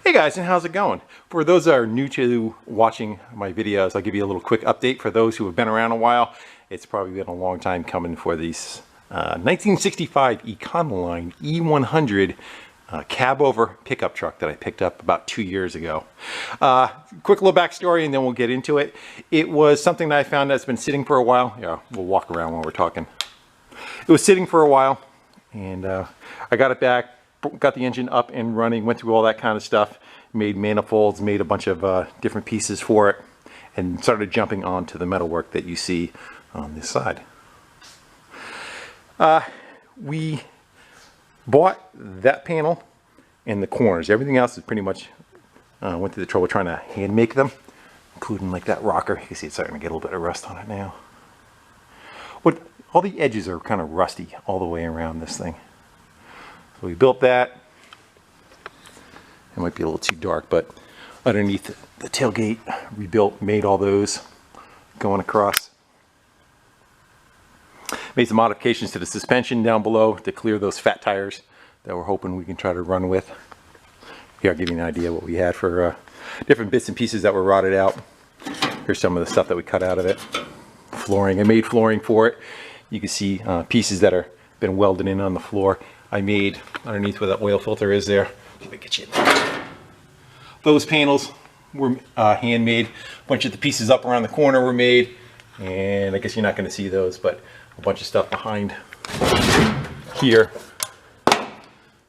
Hey guys, and how's it going? For those that are new to watching my videos, I'll give you a little quick update. For those who have been around a while, it's probably been a long time coming for these 1965 Econoline E100 cab over pickup truck that I picked up about 2 years ago. Quick little backstory and then we'll get into it. It was something that I found that's been sitting for a while. Yeah, we'll walk around while we're talking. It was sitting for a while and I got it back, got the engine up and running, went through all that kind of stuff, made manifolds, made a bunch of different pieces for it, and started jumping onto the metalwork that you see on this side. We bought that panel and the corners. Everything else is pretty much went through the trouble trying to hand make them, including like that rocker. You can see it's starting to get a little bit of rust on it now. All the edges are kind of rusty all the way around this thing. So we built that. It might be a little too dark, but underneath the tailgate, rebuilt, made all those going across. Made some modifications to the suspension down below to clear those fat tires that we're hoping we can try to run with. Here, I'll give you an idea what we had for different bits and pieces that were rotted out. Here's some of the stuff that we cut out of it. Flooring, I made flooring for it. You can see pieces that are been welded in on the floor. I made underneath where that oil filter is there. Let me get you in there. Those panels were handmade. A bunch of the pieces up around the corner were made, and I guess you're not going to see those, but a bunch of stuff behind here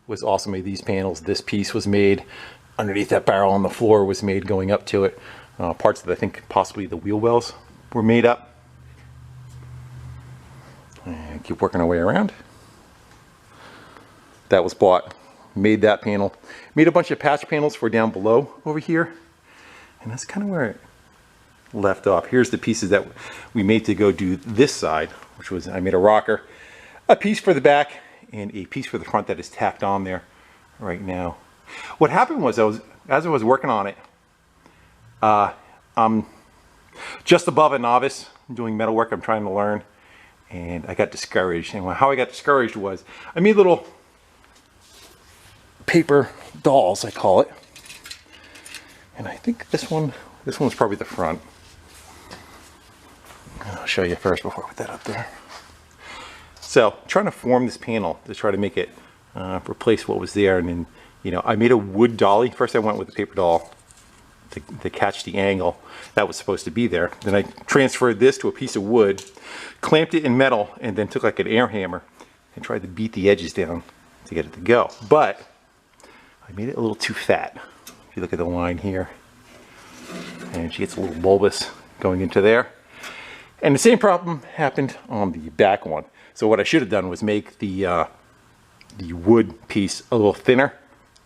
was also made. These panels, this piece was made underneath that barrel on the floor, was made going up to it. Parts that I think possibly the wheel wells were made up. And keep working our way around. That was bought. Made that panel. Made a bunch of patch panels for down below over here. And that's kind of where it left off. Here's the pieces that we made to go do this side, which was, I made a rocker, a piece for the back, and a piece for the front that is tacked on there right now. What happened was, as I was working on it, I'm just above a novice doing metalwork. I'm trying to learn, and I got discouraged. And how I got discouraged was, I made little paper dolls, I call it. And I think this one's probably the front. I'll show you first before I put that up there. So, trying to form this panel to try to make it replace what was there. And then, you know, I made a wood dolly. First I went with a paper doll to catch the angle that was supposed to be there. Then I transferred this to a piece of wood, clamped it in metal, and then took like an air hammer and tried to beat the edges down to get it to go. But I made it a little too fat. If you look at the line here, and she gets a little bulbous going into there. And the same problem happened on the back one. So what I should have done was make the wood piece a little thinner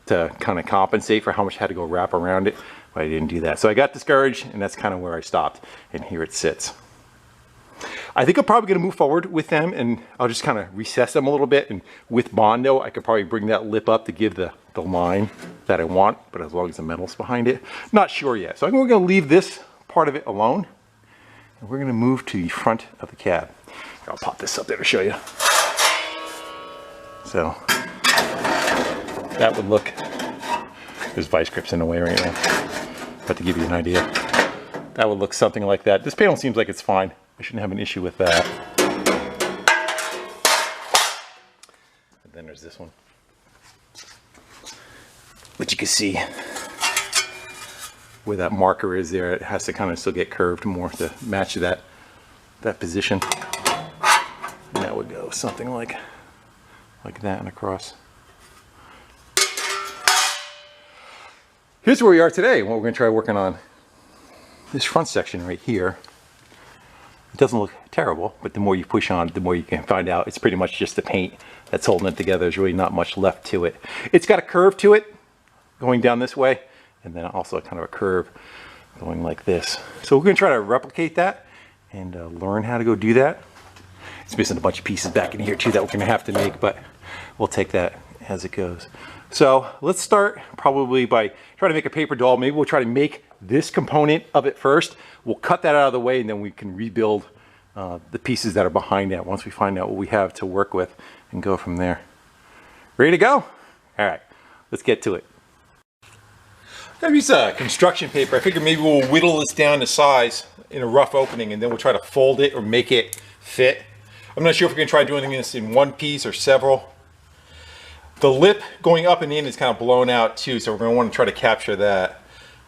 to kind of compensate for how much I had to go wrap around it, but I didn't do that. So I got discouraged, and that's kind of where I stopped, and here it sits. I think I'm probably going to move forward with them, and I'll just kind of recess them a little bit, and with Bondo I could probably bring that lip up to give the line that I want, but as long as the metal's behind it. Not sure yet. So I think we're going to leave this part of it alone, and we're going to move to the front of the cab. I'll pop this up there to show you. So that would look, there's vice grips in the way right now, but to give you an idea, that would look something like that. This panel seems like it's fine. I shouldn't have an issue with that. And then there's this one, but you can see where that marker is there. It has to kind of still get curved more to match that position. And that would go something like that and across. Here's where we are today. What we're going to try working on this front section right here. It doesn't look terrible, but the more you push on, the more you can find out it's pretty much just the paint that's holding it together. There's really not much left to it. It's got a curve to it going down this way, and then also kind of a curve going like this. So we're going to try to replicate that and learn how to go do that. It's missing a bunch of pieces back in here too that we're going to have to make, but we'll take that as it goes. So let's start probably by trying to make a paper doll. Maybe we'll try to make this component of it first. We'll cut that out of the way, and then we can rebuild the pieces that are behind that once we find out what we have to work with and go from there. Ready to go? All right, let's get to it. Maybe it's construction paper. I figure maybe we'll whittle this down to size in a rough opening, and then we'll try to fold it or make it fit. I'm not sure if we're gonna try doing this in one piece or several. The lip going up and in is kind of blown out too, so we're gonna want to try to capture that.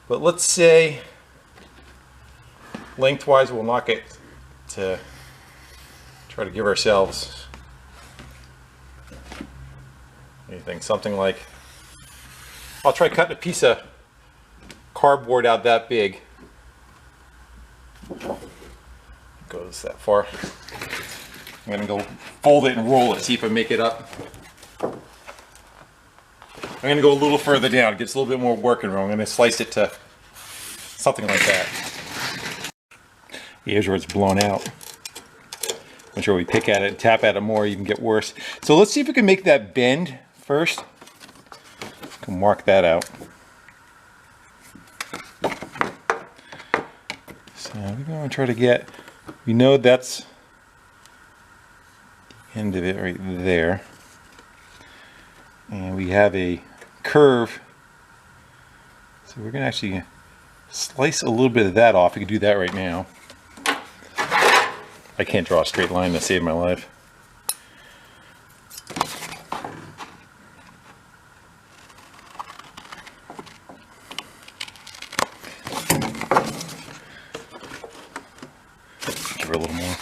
But let's say lengthwise we'll knock it to try to give ourselves anything, something like, I'll try cutting a piece of cardboard out that big. Goes that far. I'm gonna go fold it and roll it, see if I make it up. I'm gonna go a little further down, it gets a little bit more working room. I'm gonna slice it to something like that. Here's where it's blown out. I'm sure we pick at it and tap at it more, you can get worse. So let's see if we can make that bend first. Can mark that out. So we're going to try to get, we know that's the end of it right there. And we have a curve. So we're going to actually slice a little bit of that off. We can do that right now. I can't draw a straight line to save my life. Give her a little more.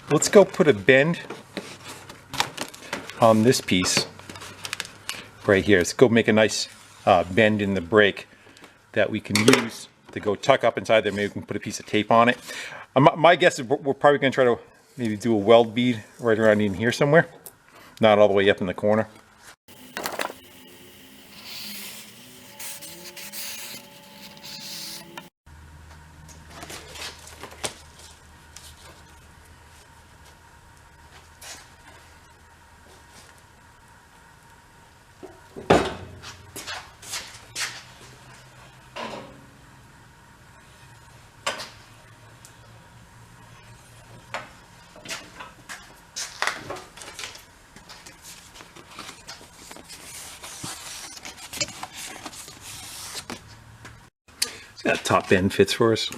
Let's go put a bend on this piece right here. Let's go make a nice bend in the brake that we can use to go tuck up inside there. Maybe we can put a piece of tape on it. My guess is we're probably going to try to maybe do a weld bead right around in here somewhere, not all the way up in the corner. That top end fits for us.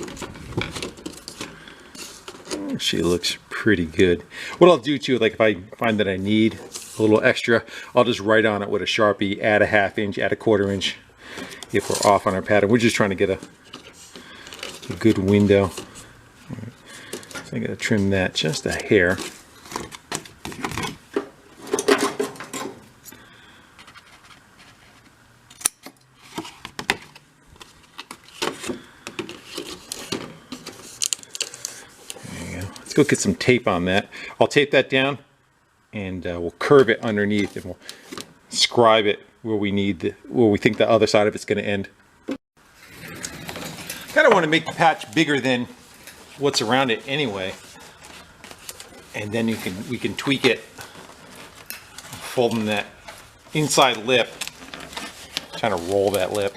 She looks pretty good. What I'll do too, like if I find that I need a little extra, I'll just write on it with a Sharpie, add a 1/2 inch, add a 1/4 inch if we're off on our pattern. We're just trying to get a good window. So I gotta trim that just a hair. Let's go get some tape on that. I'll tape that down and we'll curve it underneath and we'll scribe it where we need where we think the other side of it's going to end. Kind of want to make the patch bigger than what's around it anyway, and then we can tweak it, folding that inside lip, trying to roll that lip.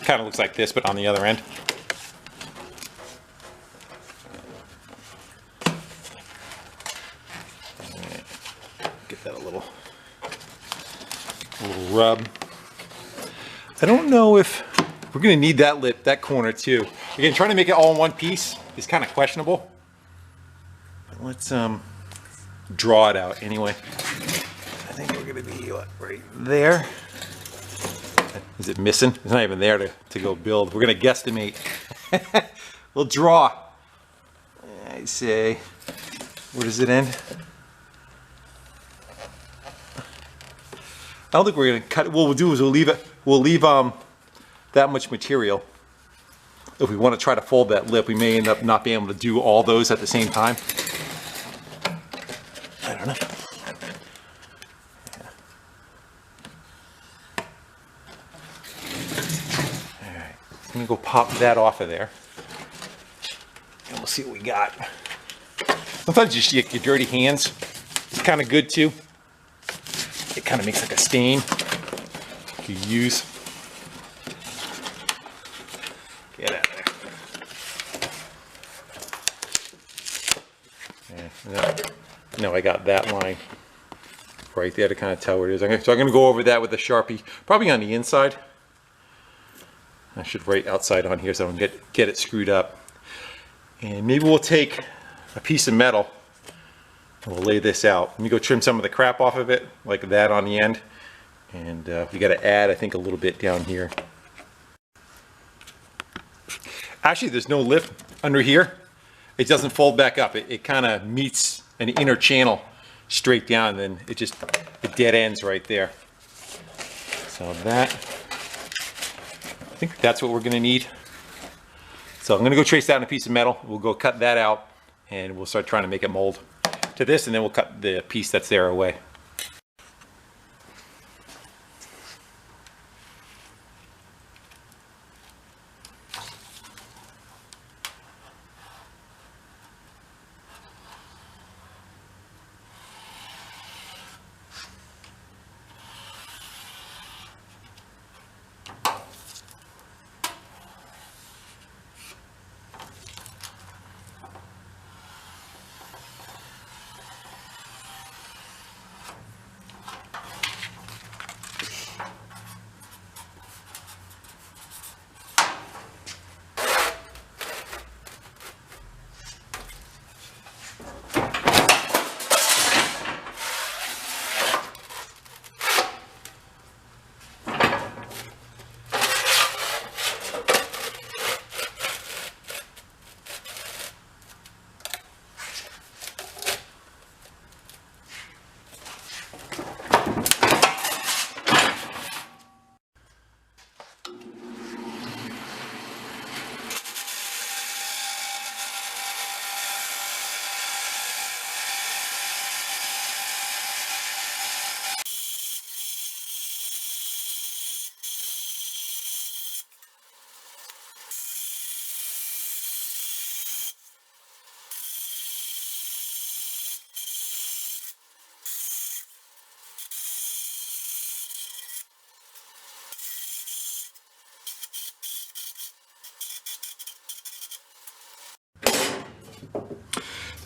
Kind of looks like this, but on the other end. Get that a little rub. I don't know if we're gonna need that lip, that corner too. Again, trying to make it all in one piece is kind of questionable. But let's draw it out anyway. I think we're gonna be right there. Is it missing? It's not even there to go build. We're gonna guesstimate. We'll draw. I say, where does it end? I don't think we're gonna cut it. What we'll do is we'll leave that much material. If we want to try to fold that lip, we may end up not being able to do all those at the same time. I don't know. Yeah. All right, I'm gonna go pop that off of there, and we'll see what we got. Sometimes you stick your dirty hands. It's kind of good too. It kind of makes like a stain you use. now I got that line right there to kind of tell where it is. So I'm going to go over that with a Sharpie, probably on the inside. I should write outside on here so I don't get it screwed up. And maybe we'll take a piece of metal and we'll lay this out. Let me go trim some of the crap off of it, like that on the end. And we got to add, I think, a little bit down here. Actually, there's no lift under here. It doesn't fold back up. It kind of meets an inner channel straight down, and then it dead ends right there. So that, I think that's what we're going to need. So I'm going to go trace that on a piece of metal. We'll go cut that out, and we'll start trying to make it mold to this, and then we'll cut the piece that's there away.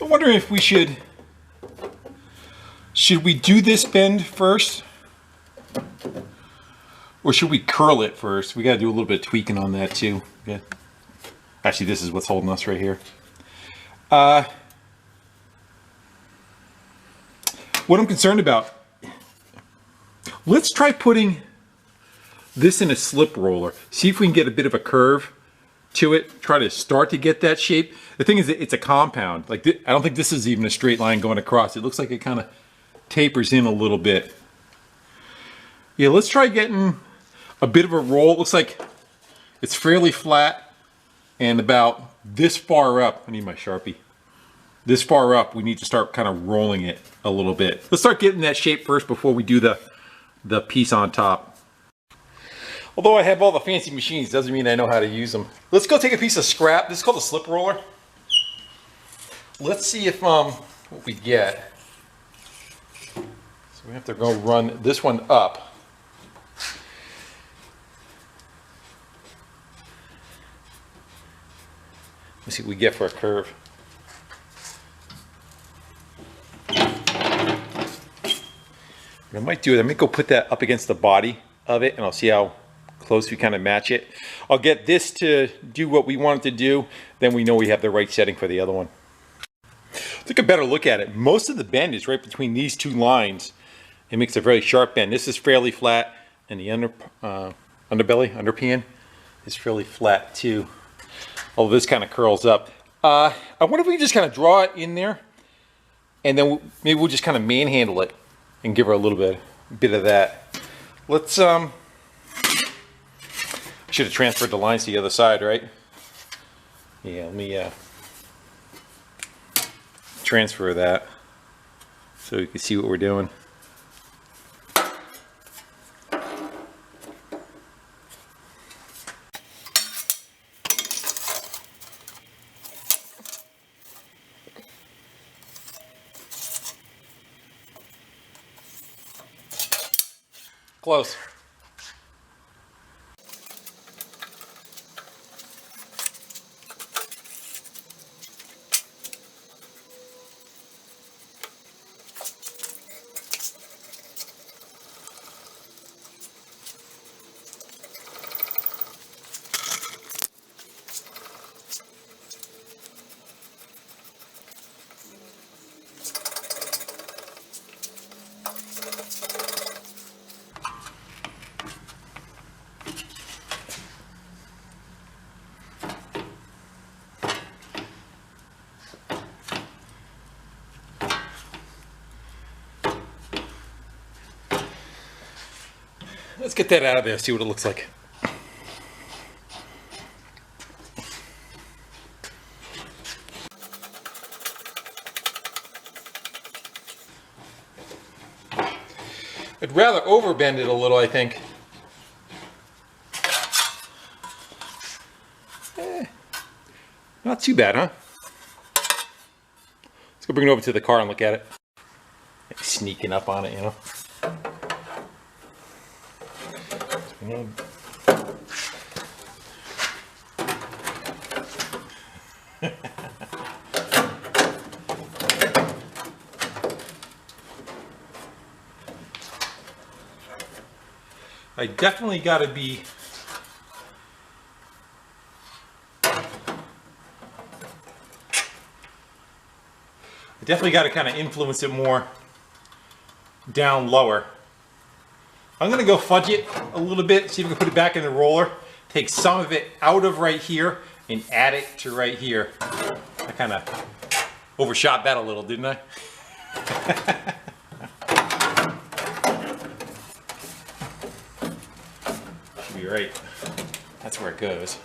I'm wondering if we should we do this bend first, or should we curl it first? We got to do a little bit of tweaking on that too. Yeah. Actually, this is what's holding us right here. What I'm concerned about, let's try putting this in a slip roller. See if we can get a bit of a curve to it. Try to start to get that shape. The thing is that it's a compound. Like, I don't think this is even a straight line going across. It looks like it kind of tapers in a little bit. Yeah, let's try getting a bit of a roll. It looks like it's fairly flat, and about this far up, I need my Sharpie. This far up, we need to start kind of rolling it a little bit. Let's start getting that shape first before we do the piece on top. Although I have all the fancy machines, doesn't mean I know how to use them. Let's go take a piece of scrap. This is called a slip roller. Let's see if what we get. So we have to go run this one up. Let's see what we get for a curve. What I might do is I might go put that up against the body of it, and I'll see how close we kind of match it. I'll get this to do what we want it to do, then we know we have the right setting for the other one. Take a better look at it. Most of the bend is right between these two lines. It makes a very sharp bend. This is fairly flat, and the underpin is fairly flat too. Although this kind of curls up. I wonder if we can just kind of draw it in there, and then maybe we'll just kind of manhandle it and give her a little bit of that. Let's should have transferred the lines to the other side, right? Yeah, let me transfer that so you can see what we're doing. Close. Let's get that out of there, see what it looks like. I'd rather overbend it a little, I think. Not too bad, huh? Let's go bring it over to the car and look at it. Like sneaking up on it, you know? I definitely got to be kind of influence it more down lower. I'm going to go fudge it a little bit, see if we can put it back in the roller, take some of it out of right here and add it to right here. I kind of overshot that a little, didn't I? Should be right. That's where it goes.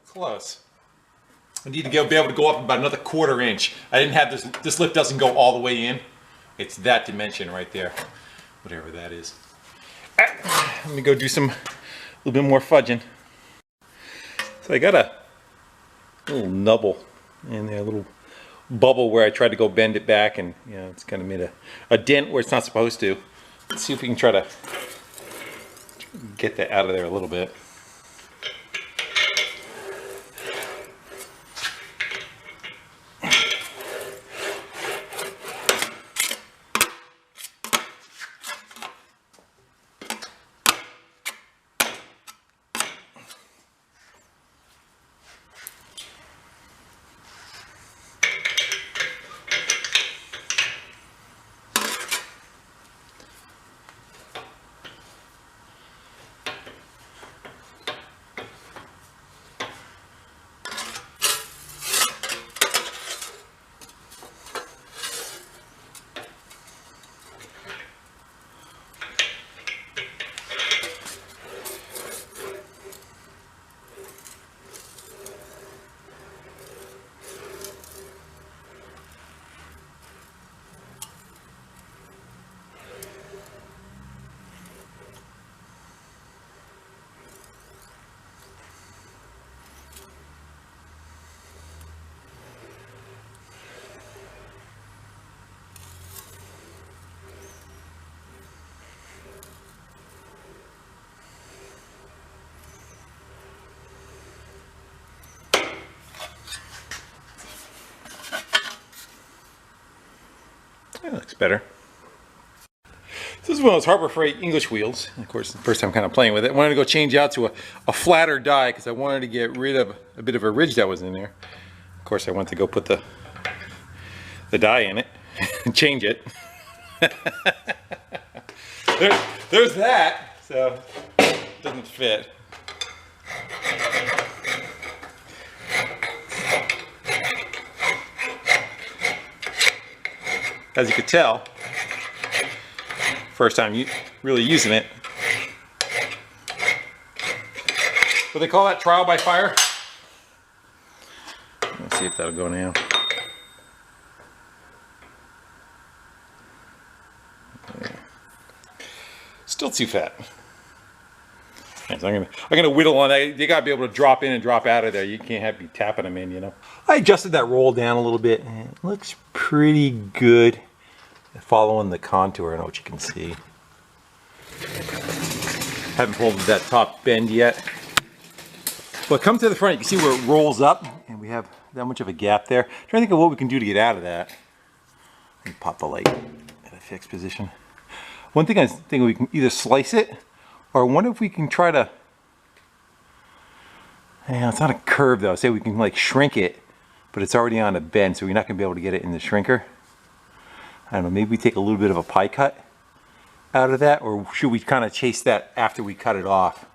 Close. I need to be able to go up about another 1/4 inch. I didn't have this lift doesn't go all the way in. It's that dimension right there. Whatever that is. Let me go do a little bit more fudging. So I got a little nubble in there, a little bubble where I tried to go bend it back, and you know, it's kind of made a dent where it's not supposed to. Let's see if we can try to get that out of there a little bit. That looks better. This is one of those Harbor Freight English wheels. Of course, the first time kind of playing with it. I wanted to go change out to a flatter die because I wanted to get rid of a bit of a ridge that was in there. Of course, I went to go put the die in it and change it. there's that. So it doesn't fit. As you could tell, first time really using it. What do they call that? Trial by fire? Let's see if that'll go now. Still too fat. So I'm gonna whittle on that. You gotta be able to drop in and drop out of there. You can't be tapping them in, you know. I adjusted that roll down a little bit, and it looks pretty good. Following the contour, I don't know what you can see. Haven't pulled that top bend yet. But come to the front, you can see where it rolls up, and we have that much of a gap there. I'm trying to think of what we can do to get out of that. Let me pop the light in a fixed position. One thing I was thinking, we can either slice it, or I wonder if we can try to, yeah, it's not a curve though. Say we can like shrink it, but it's already on a bend, so we're not gonna be able to get it in the shrinker. I don't know, maybe we take a little bit of a pie cut out of that, or should we kind of chase that after we cut it off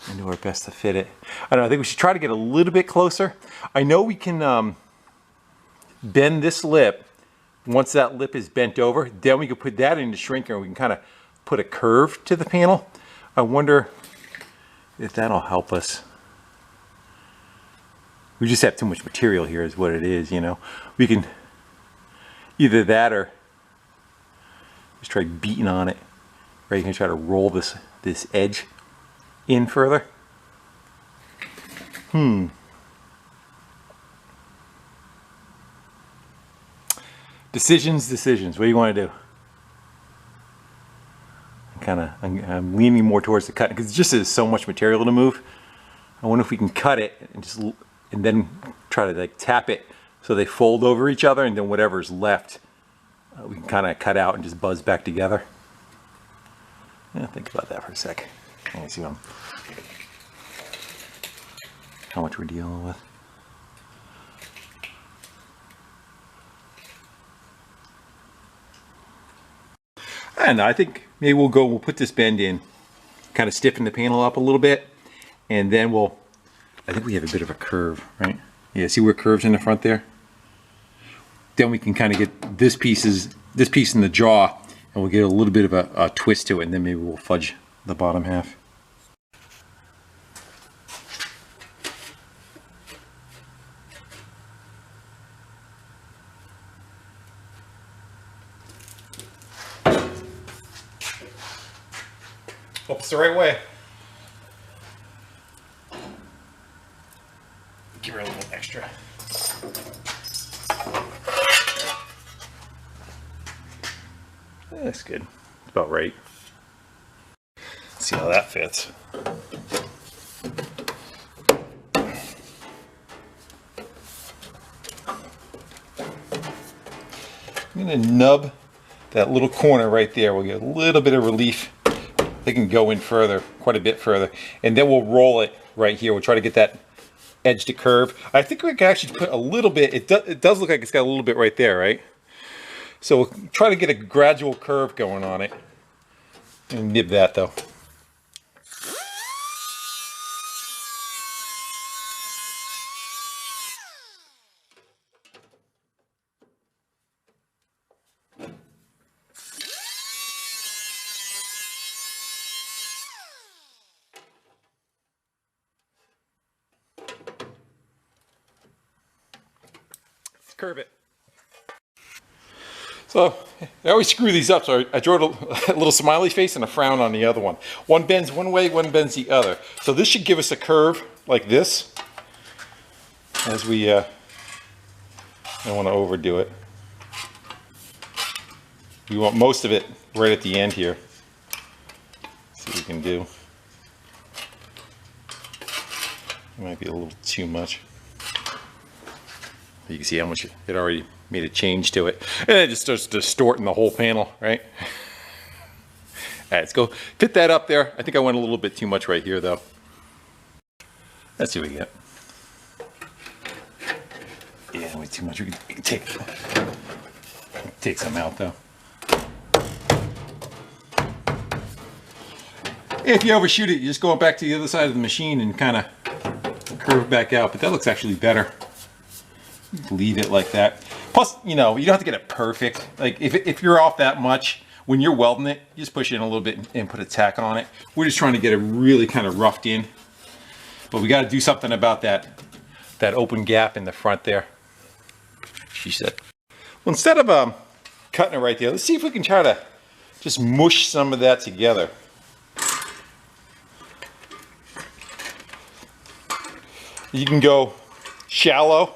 and do our best to fit it? I don't know, I think we should try to get a little bit closer. I know we can bend this lip. Once that lip is bent over, then we can put that in the shrinker and we can kind of put a curve to the panel. I wonder if that'll help us. We just have too much material here is what it is, you know. We can either that or just try beating on it. Right, you can try to roll this edge in further. Decisions. What do you want to do? I'm leaning more towards the cut because it just is so much material to move. I wonder if we can cut it and then try to like tap it so they fold over each other, and then whatever's left we can kind of cut out and just buzz back together. Yeah, think about that for a sec. Let me see how much we're dealing with. And I think maybe we'll put this bend in, kind of stiffen the panel up a little bit, and then I think we have a bit of a curve, right? Yeah, see where it curves in the front there? Then we can kind of get this piece in the jaw, and we'll get a little bit of a twist to it, and then maybe we'll fudge the bottom half. Hope it's the right way. Give her a little extra. That's good. It's about right. Let's see how that fits. I'm going to nub that little corner right there. We'll get a little bit of relief. They can go in further, quite a bit further. And then we'll roll it right here. We'll try to get that edge to curve. I think we can actually put a little bit, it does look like it's got a little bit right there, right? So we'll try to get a gradual curve going on it. And nib that though. Curve it. So I always screw these up, so I drew a little smiley face and a frown on the other one. One bends one way, one bends the other. So this should give us a curve like this as we don't want to overdo it. We want most of it right at the end here. See what we can do. It might be a little too much. You can see how much it already made a change to it. And it just starts distorting the whole panel, right? All right, let's go fit that up there. I think I went a little bit too much right here though. Let's see what we get. Yeah, way too much. We can take some out though. If you overshoot it, you just go back to the other side of the machine and kind of curve back out. But that looks actually better. Leave it like that. Plus, you know, you don't have to get it perfect. Like if you're off that much, when you're welding it, you just push it in a little bit and put a tack on it. We're just trying to get it really kind of roughed in. But we got to do something about that open gap in the front there, she said. Well, instead of cutting it right there, let's see if we can try to just mush some of that together. You can go shallow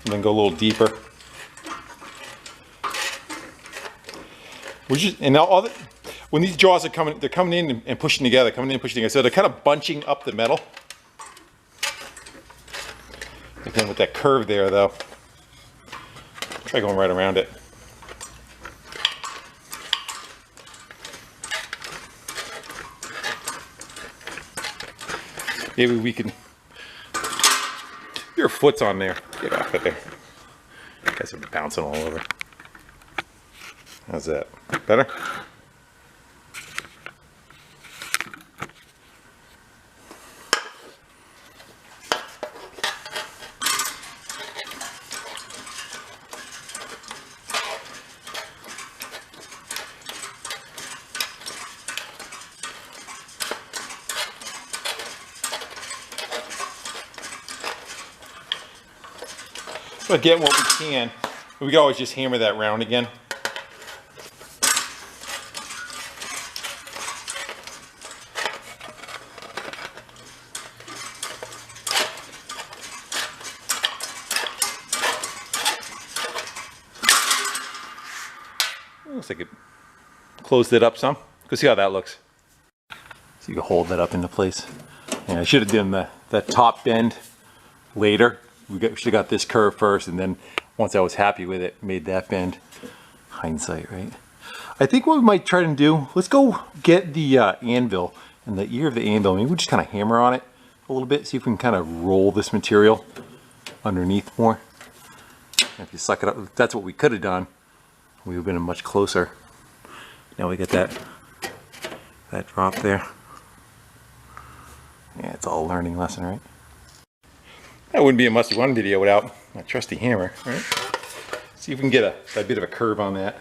and then go a little deeper. When these jaws are coming, they're coming in and pushing together, so they're kind of bunching up the metal. Again, with that curve there though, try going right around it. Maybe we can, your foot's on there, get off it there. You guys are bouncing all over. How's that? Better? But get what we can. We can always just hammer that round again. Looks like it closed it up some. Go see how that looks. So you can hold that up into place. And I should have done the top bend later. Should have got this curve first, and then once I was happy with it, made that bend. Hindsight, right? I think what we might try to do, let's go get the anvil and the ear of the anvil. Maybe we just kind of hammer on it a little bit, see if we can kind of roll this material underneath more. And if you suck it up, that's what we could have done. We would have been much closer. Now we get that drop there. Yeah, it's all a learning lesson, right? That wouldn't be a must-have-won video without my trusty hammer, right? See if we can get a bit of a curve on that.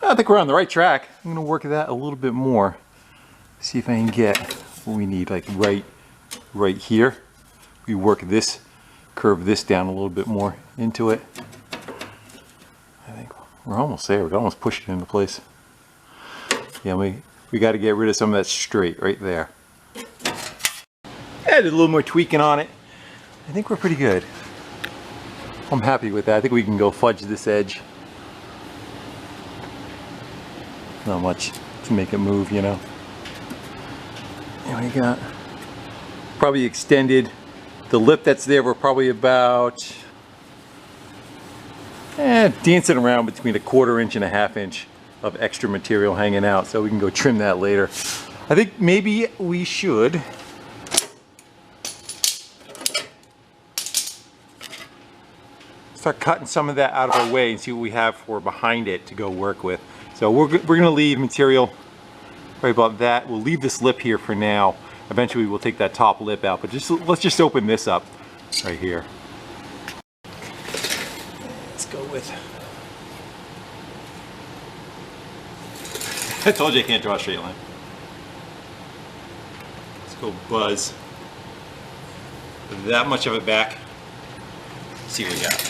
I think we're on the right track. I'm going to work that a little bit more. See if I can get what we need, like right here. We work this, curve this down a little bit more into it. I think we're almost there. We can almost push it into place. Yeah, we got to get rid of some of that straight right there. Add a little more tweaking on it. I think we're pretty good. I'm happy with that. I think we can go fudge this edge. Not much to make it move, you know. And we got probably extended the lip that's there. We're probably about dancing around between 1/4 inch and 1/2 inch of extra material hanging out, so we can go trim that later. I think maybe we should start cutting some of that out of our way and see what we have for behind it to go work with. So we're going to leave material right about that. We'll leave this lip here for now. Eventually we'll take that top lip out, but let's just open this up right here. Let's go with... I told you I can't draw a straight line. Let's go buzz that much of it back. See what we got.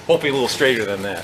Hopefully a little straighter than that.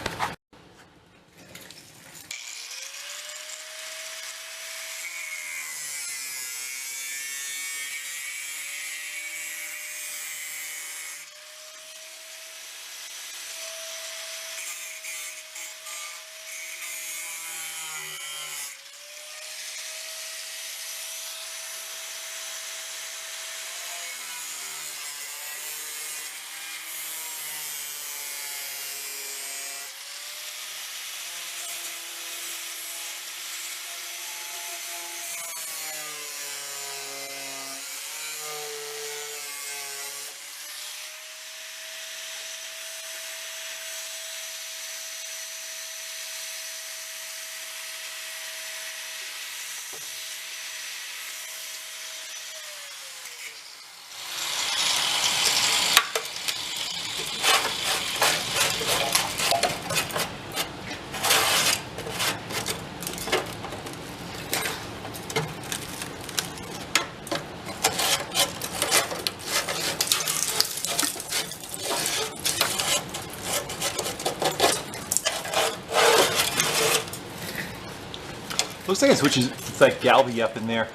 Looks like it's like galvy up in there.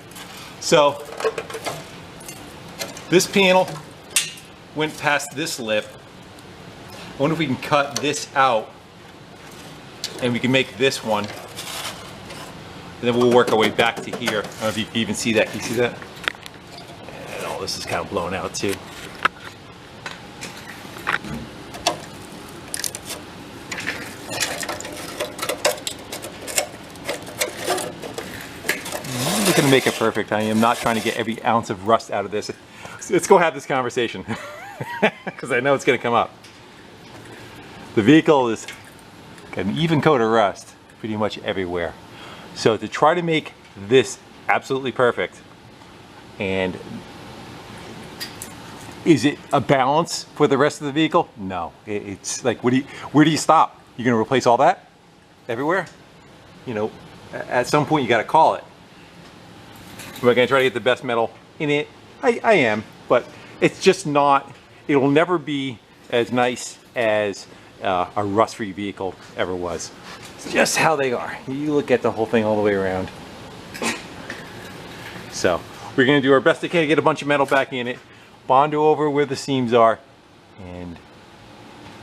So this panel went past this lip. I wonder if we can cut this out and we can make this one. And then we'll work our way back to here. I don't know if you can even see that. Can you see that? And all this is kind of blown out too. To make it perfect. I am not trying to get every ounce of rust out of this. Let's go have this conversation because I know it's going to come up. The vehicle is got an even coat of rust pretty much everywhere. So to try to make this absolutely perfect, And is it a balance for the rest of the vehicle? No. It's like, where do you stop? You're gonna replace all that everywhere? You know, at some point you gotta call it. Am I gonna try to get the best metal in it? I am, but it's just not, it'll never be as nice as a rust-free vehicle ever was. It's just how they are. You look at the whole thing all the way around. So we're gonna do our best to get a bunch of metal back in it, bond over where the seams are, and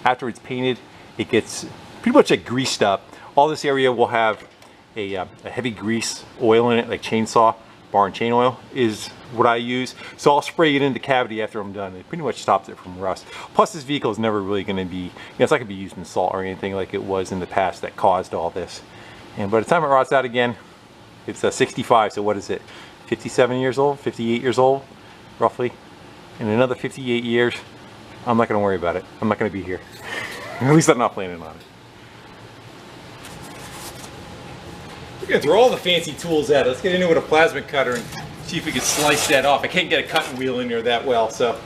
after it's painted, it gets pretty much like greased up. All this area will have a heavy grease oil in it, like chainsaw, bar and chain oil is what I use. So I'll spray it in the cavity after I'm done. It pretty much stops it from rust. Plus this vehicle is never really going to be, you know, it's not going to be used in salt or anything like it was in the past that caused all this. And by the time it rots out again, it's 65, so what is it? 57 years old, 58 years old, roughly. In another 58 years, I'm not going to worry about it. I'm not going to be here. At least I'm not planning on it. We're going to throw all the fancy tools out. Let's get into it with a plasma cutter and see if we can slice that off. I can't get a cutting wheel in there that well, so.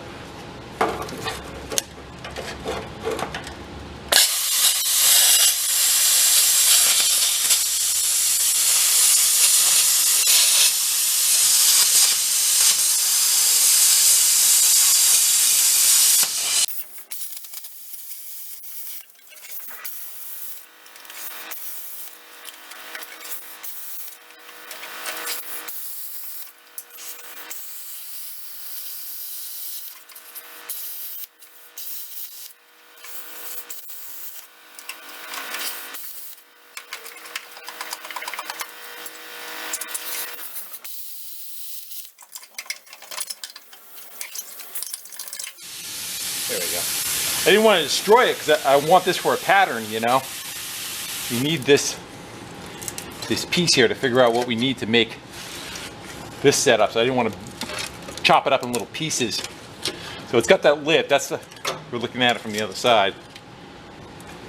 There we go. I didn't want to destroy it because I want this for a pattern, you know. We need this piece here to figure out what we need to make this setup. So I didn't want to chop it up in little pieces. So it's got that lip. We're looking at it from the other side.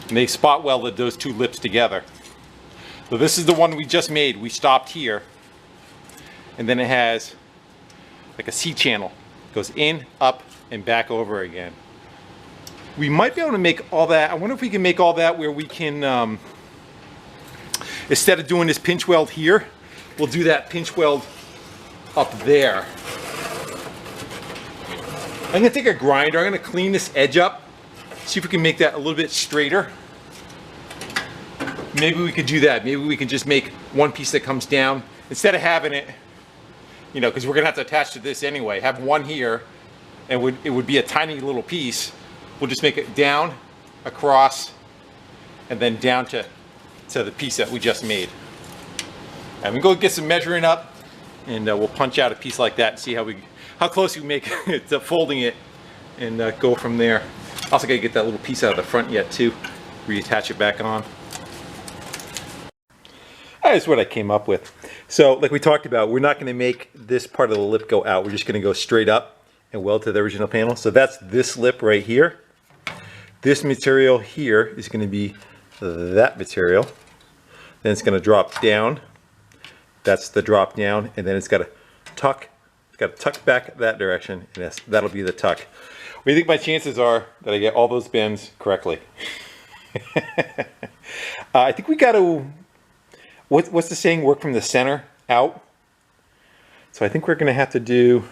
And they spot welded those two lips together. So this is the one we just made. We stopped here. And then it has like a C channel. It goes in, up, and back over again. We might be able to make all that. I wonder if we can make all that where we can, instead of doing this pinch weld here, we'll do that pinch weld up there. I'm gonna take a grinder, I'm gonna clean this edge up, see if we can make that a little bit straighter. Maybe we could do that. Maybe we can just make one piece that comes down, instead of having it, you know, because we're gonna have to attach to this anyway, have one here, and it would be a tiny little piece. We'll just make it down, across, and then down to the piece that we just made. And we go get some measuring up, and we'll punch out a piece like that and see how close we make it to folding it, and go from there. Also gotta get that little piece out of the front yet too, reattach it back on. That's what I came up with. So like we talked about, we're not gonna make this part of the lip go out. We're just gonna go straight up and weld to the original panel. So that's this lip right here. This material here is going to be that material. Then it's going to drop down. That's the drop down, and then it's got to tuck. It's got to tuck back that direction, and that'll be the tuck. What do you think my chances are that I get all those bends correctly? I think we got to. What's the saying? Work from the center out. So I think we're going to have to do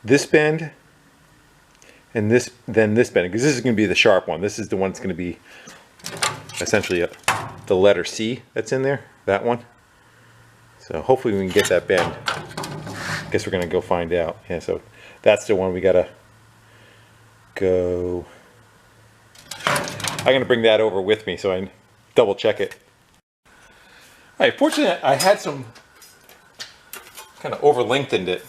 this bend and then this bend, because this is going to be the sharp one. This is the one that's going to be essentially the letter C that's in there, that one. So hopefully we can get that bend. I guess we're going to go find out. Yeah, so that's the one we got to go. I'm going to bring that over with me so I double check it. All right, fortunately I had some kind of over-lengthened it.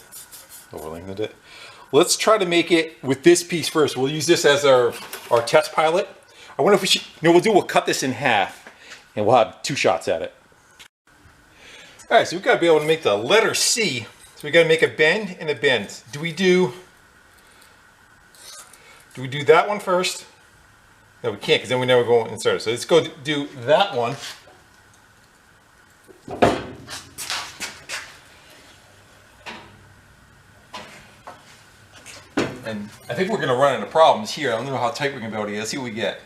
Let's try to make it with this piece first. We'll use this as our test pilot. I wonder if we should, you know, we'll cut this in half and we'll have two shots at it. All right, so we've got to be able to make the letter C. So we got to make a bend and a bend. Do we do that one first? No, we can't, because then we never go insert it. So let's go do that one. And I think we're going to run into problems here. I don't know how tight we're going to be able to get. Let's see what we get.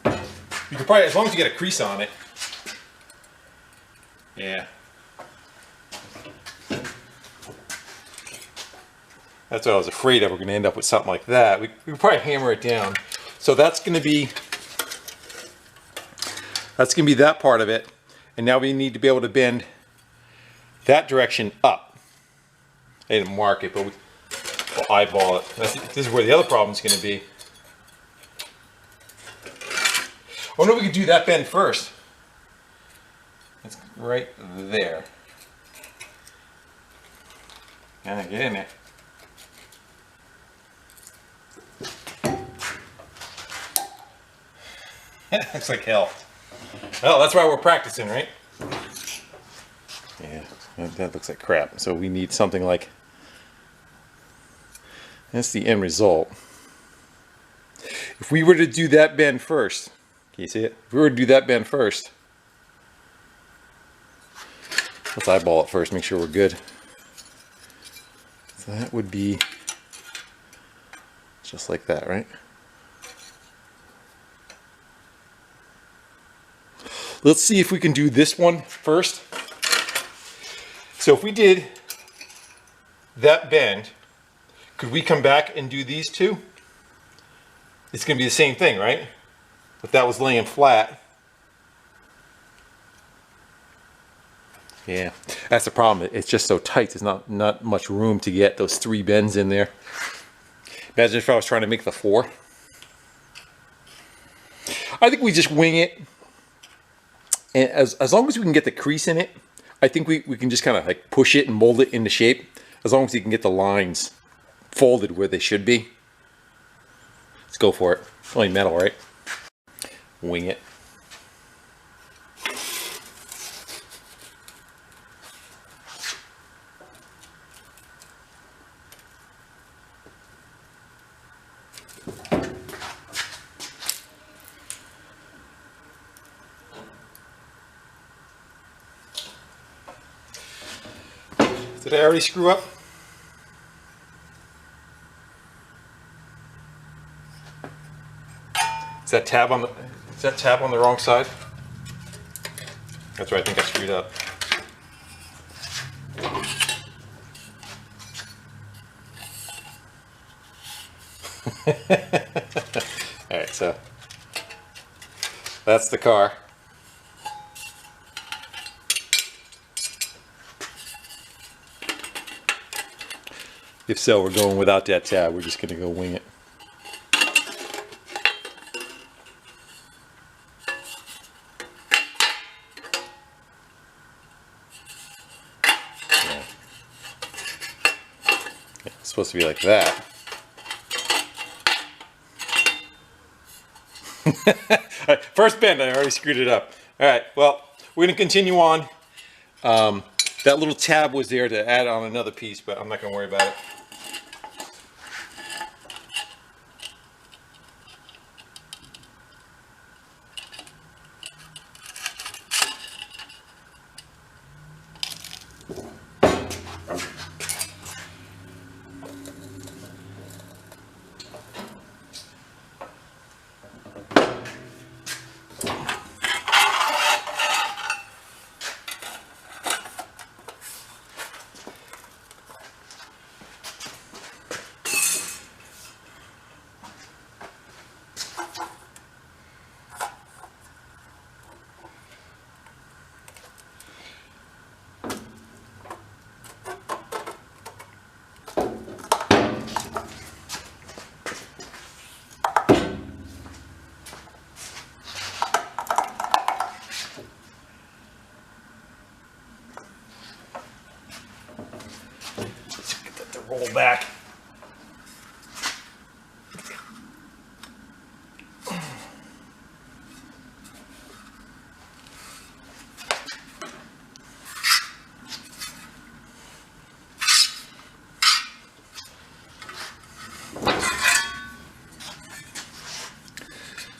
You can probably, as long as you get a crease on it. Yeah. That's what I was afraid of. We're going to end up with something like that. We could probably hammer it down. So that's going to be that part of it. And now we need to be able to bend that direction up. I didn't mark it, but we'll eyeball it. This is where the other problem is going to be. I wonder if we could do that bend first. It's right there. Get in there. Looks like hell. Well, that's why we're practicing, right? Yeah, that looks like crap. So we need something like, that's the end result. If we were to do that bend first, can you see it? If we were to do that bend first, let's eyeball it first, make sure we're good. So that would be just like that, right? Let's see if we can do this one first. So if we did that bend, could we come back and do these two? It's going to be the same thing, right? If that was laying flat. Yeah, that's the problem. It's just so tight. There's not much room to get those 3 bends in there. Imagine if I was trying to make the 4. I think we just wing it. And as long as we can get the crease in it, I think we can just kind of like push it and mold it into shape. As long as you can get the lines folded where they should be. Let's go for it. It's only metal, right? Wing it. Did I already screw up? Is that tab on the wrong side? That's right, I think I screwed up. Alright, so that's the car. If so, we're going without that tab. We're just going to go wing it. Yeah. It's supposed to be like that. First bend, I already screwed it up. All right, well, we're going to continue on. That little tab was there to add on another piece, but I'm not going to worry about it. Roll back.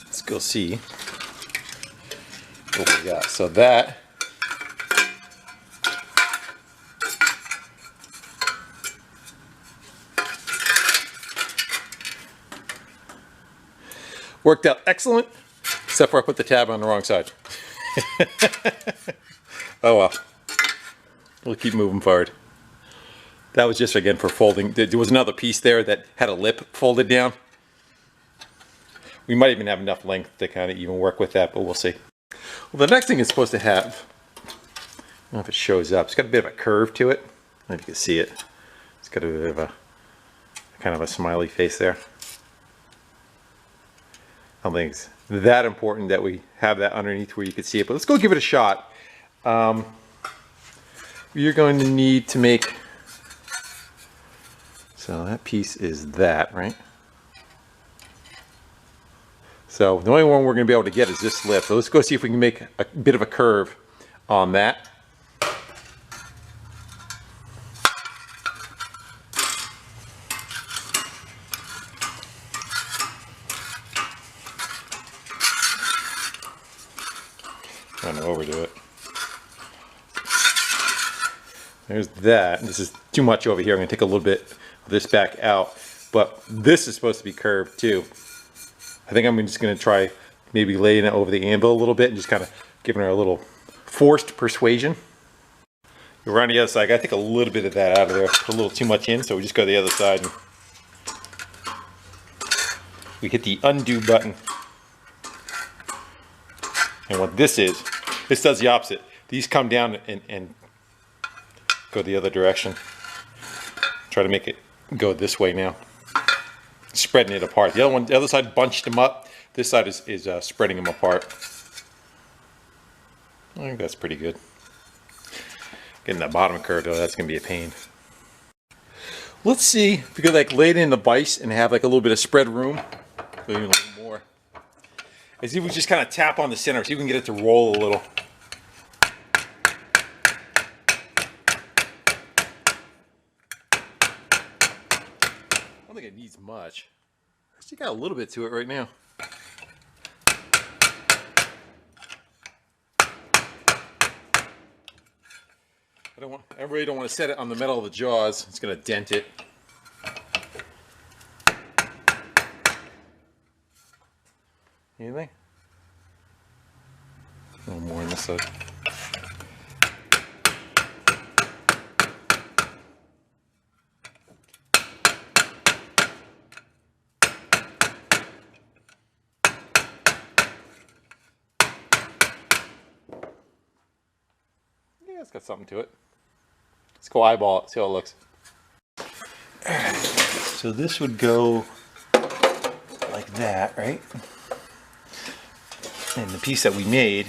Let's go see what we got. So that Worked out excellent, except for I put the tab on the wrong side. Oh well. We'll keep moving forward. That was just again for folding. There was another piece there that had a lip folded down. We might even have enough length to kind of even work with that, but we'll see. Well, the next thing it's supposed to have, I don't know if it shows up, it's got a bit of a curve to it. I don't know if you can see it. It's got a bit of a kind of a smiley face there. I don't think it's that important that we have that underneath where you can see it, but let's go give it a shot. You're going to need to make, so that piece is that, right? So the only one we're going to be able to get is this lip. So let's go see if we can make a bit of a curve on that. I'm going to overdo it. There's that. This is too much over here. I'm going to take a little bit of this back out. But this is supposed to be curved too. I think I'm just going to try maybe laying it over the anvil a little bit and just kind of giving her a little forced persuasion. We're on the other side. I got to take a little bit of that out of there. Put a little too much in, so we just go to the other side. And we hit the undo button. And what this is, this does the opposite. These come down and go the other direction. Try to make it go this way now. Spreading it apart. The other side bunched them up. This side is spreading them apart. I think that's pretty good. Getting that bottom curve though, that's gonna be a pain. Let's see if we could like lay it in the vise and have like a little bit of spread room. Maybe a little more. As if we just kind of tap on the center, so you can get it to roll a little. I don't think it needs much. I still got a little bit to it right now. I really don't want to set it on the metal of the jaws. It's going to dent it. Anything? A little more on this side. Yeah, it's got something to it. Let's go eyeball it, see how it looks. So this would go like that, right? And the piece that we made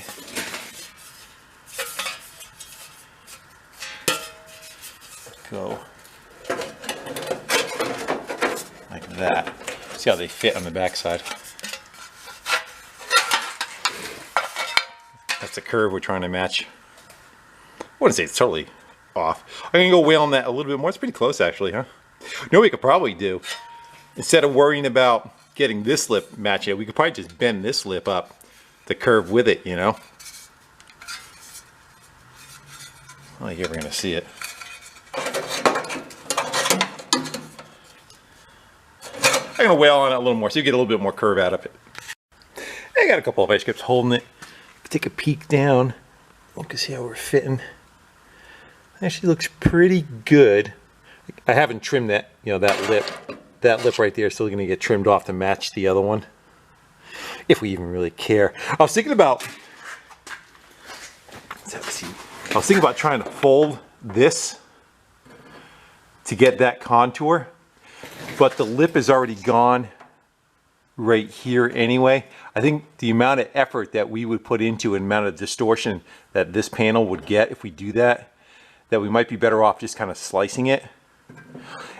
go like that. See how they fit on the back side. That's the curve we're trying to match. I wouldn't say it's totally off. I'm gonna go whale on that a little bit more. It's pretty close actually, huh? You know what we could probably do? Instead of worrying about getting this lip matching, we could probably just bend this lip up to curve with it, you know? I don't think you're ever gonna see it. I'm gonna whale on it a little more so you get a little bit more curve out of it. I got a couple of ice grips holding it. Take a peek down. Look and see how we're fitting. Actually looks pretty good. I haven't trimmed that, you know, that lip right there is still going to get trimmed off to match the other one, if we even really care. I was thinking about trying to fold this to get that contour, but the lip is already gone right here anyway. I think the amount of effort that we would put into an amount of distortion that this panel would get if we do that, that we might be better off just kind of slicing it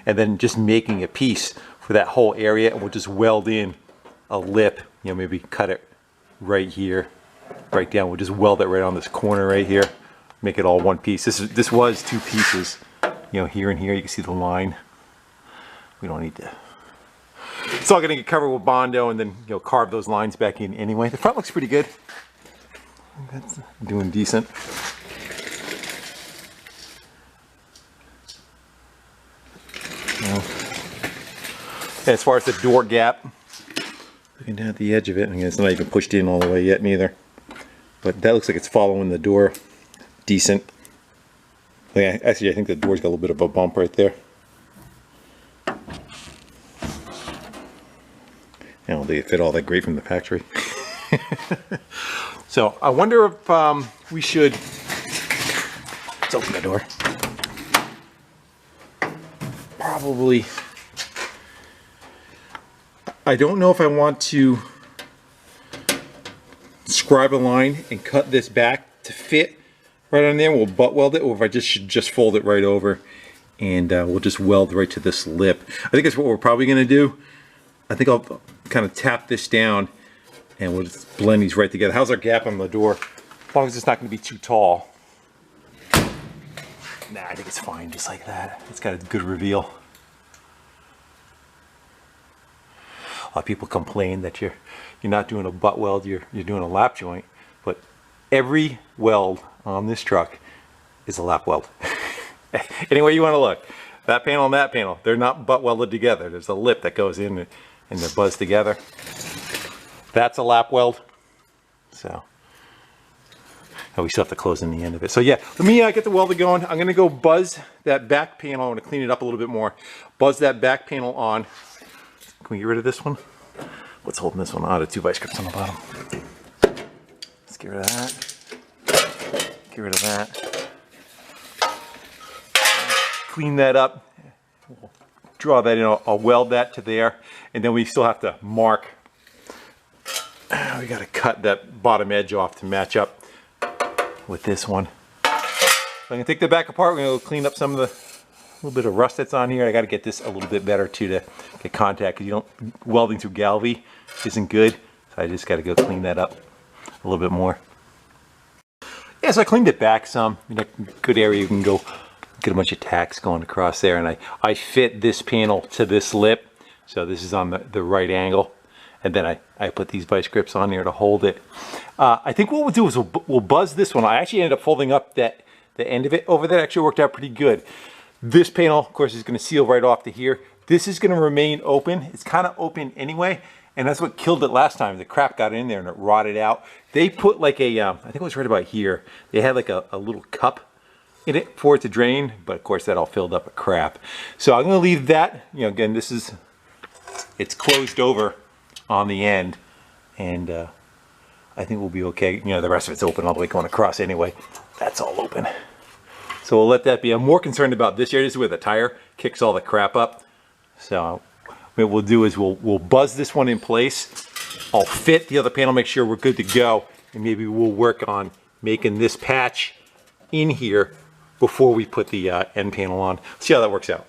and then just making a piece for that whole area, and we'll just weld in a lip, you know, maybe cut it right here, right down. We'll just weld it right on this corner right here, make it all one piece. This was two pieces, you know, here and here. You can see the line. We don't need to. It's all going to get covered with Bondo and then, you know, carve those lines back in anyway. The front looks pretty good. That's doing decent. As far as the door gap, Clean out the edge of it. I mean, it's not even pushed in all the way yet neither. But that looks like it's following the door decent. Yeah, actually I think the door's got a little bit of a bump right there. I don't think it fit all that great from the factory. So I wonder if we should, let's open the door. Probably, I don't know if I want to scribe a line and cut this back to fit right on there. We'll butt weld it, or if I should just fold it right over and we'll just weld right to this lip. I think that's what we're probably going to do. I think I'll kind of tap this down and we'll just blend these right together. How's our gap on the door? As long as it's not going to be too tall. Nah, I think it's fine just like that. It's got a good reveal. A lot of people complain that you're not doing a butt weld, you're doing a lap joint, but every weld on this truck is a lap weld. Any way you want to look. That panel and that panel, they're not butt welded together. There's a lip that goes in and they're buzzed together. That's a lap weld. So, and we still have to close in the end of it. So yeah, let me get the welder going. I'm gonna go buzz that back panel. I'm gonna clean it up a little bit more. Buzz that back panel on. Can we get rid of this one? What's holding this one on? The 2 vice grips on the bottom. Let's get rid of that. Get rid of that. Clean that up. We'll draw that in. I'll weld that to there. And then we still have to mark. We got to cut that bottom edge off to match up with this one. So I'm going to take the back apart. We're going to clean up some of the little bit of rust that's on here. I got to get this a little bit better too to get contact, because welding through galvy isn't good. So I just got to go clean that up a little bit more. Yeah, so I cleaned it back some. Good area. You can go get a bunch of tacks going across there, and I fit this panel to this lip, so this is on the right angle, and then I put these vice grips on there to hold it. I think what we'll do is we'll buzz this one. I actually ended up folding up the end of it over there. Actually worked out pretty good. This panel, of course, is going to seal right off to here. This is going to remain open. It's kind of open anyway, and that's what killed it last time. The crap got in there and it rotted out. They put like a, I think it was right about here, they had like a little cup in it for it to drain, but of course that all filled up with crap. So I'm going to leave that, again, it's closed over on the end, and I think we'll be okay. The rest of it's open all the way going across anyway. That's all open. So we'll let that be. I'm more concerned about this area. This is where the tire kicks all the crap up. So what we'll do is we'll buzz this one in place. I'll fit the other panel, make sure we're good to go, and maybe we'll work on making this patch in here before we put the end panel on. See how that works out.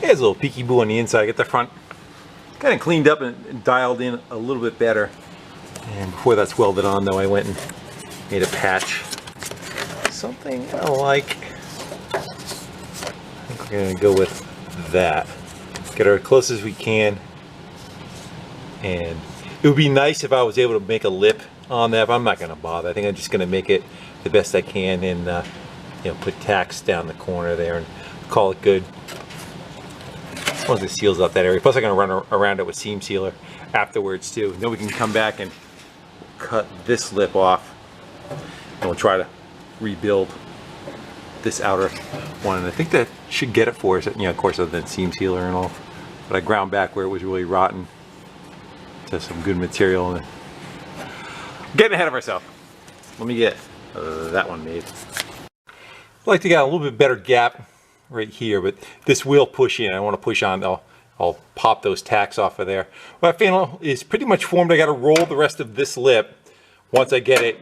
There's a little peeky boo on the inside. Get the front kind of cleaned up and dialed in a little bit better. And before that's welded on though, I went and made a patch. Something I like. I think we're gonna go with that. Get her as close as we can. And it would be nice if I was able to make a lip on that, but I'm not gonna bother. I think I'm just gonna make it the best I can and put tacks down the corner there and call it good. once it seals up that area. Plus I'm gonna run around it with seam sealer afterwards too. Then we can come back and cut this lip off, and we'll try to rebuild this outer one. And I think that should get it for us, you know, of course, other than seam sealer and all. But I ground back where it was really rotten to some good material. And getting ahead of ourselves. Let me get that one made. I'd like to get a little bit better gap right here, but this will push in. I want to push on. I'll pop those tacks off of there. My panel is pretty much formed. I got to roll the rest of this lip. Once I get it,